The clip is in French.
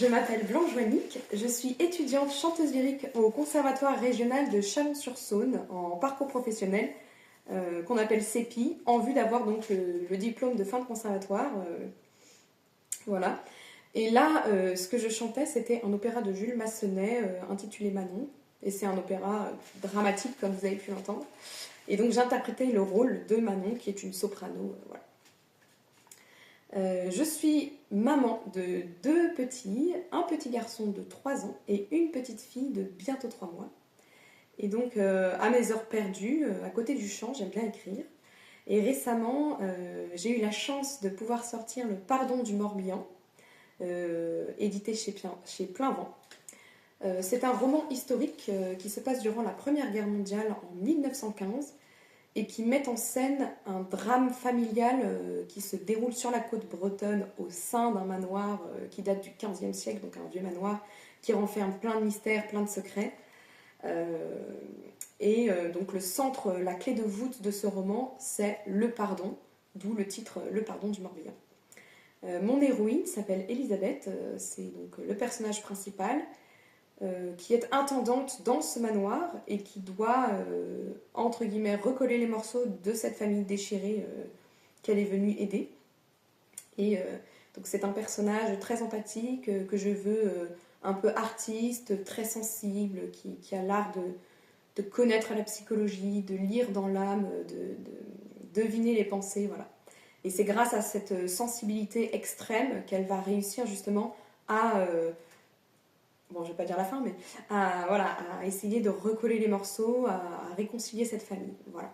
Je m'appelle Blanche Joannick, je suis étudiante chanteuse lyrique au Conservatoire régional de Chalon-sur-Saône en parcours professionnel qu'on appelle CEPI, en vue d'avoir donc le diplôme de fin de conservatoire. Voilà. Et là, ce que je chantais, c'était un opéra de Jules Massenet intitulé Manon. Et c'est un opéra dramatique, comme vous avez pu l'entendre. Et donc j'interprétais le rôle de Manon, qui est une soprano. Voilà. Je suis maman de 2 petits, un petit garçon de 3 ans et une petite fille de bientôt 3 mois. Et donc, à mes heures perdues, à côté du chant, j'aime bien écrire. Et récemment, j'ai eu la chance de pouvoir sortir Le Pardon du Morbihan, édité chez Plein Vent. C'est un roman historique qui se passe durant la Première Guerre mondiale en 1915 et qui met en scène un drame familial qui se déroule sur la côte bretonne au sein d'un manoir qui date du XVe siècle, donc un vieux manoir qui renferme plein de mystères, plein de secrets. Donc le centre, la clé de voûte de ce roman, c'est le pardon, d'où le titre Le Pardon du Morbihan. Mon héroïne s'appelle Elisabeth, c'est donc le personnage principal, qui est intendante dans ce manoir et qui doit, entre guillemets, recoller les morceaux de cette famille déchirée qu'elle est venue aider. Et donc c'est un personnage très empathique, que je veux un peu artiste, très sensible, qui a l'art de connaître la psychologie, de lire dans l'âme, de deviner les pensées, voilà. Et c'est grâce à cette sensibilité extrême qu'elle va réussir justement à... bon, je vais pas dire la fin, mais à essayer de recoller les morceaux, à réconcilier cette famille. Voilà.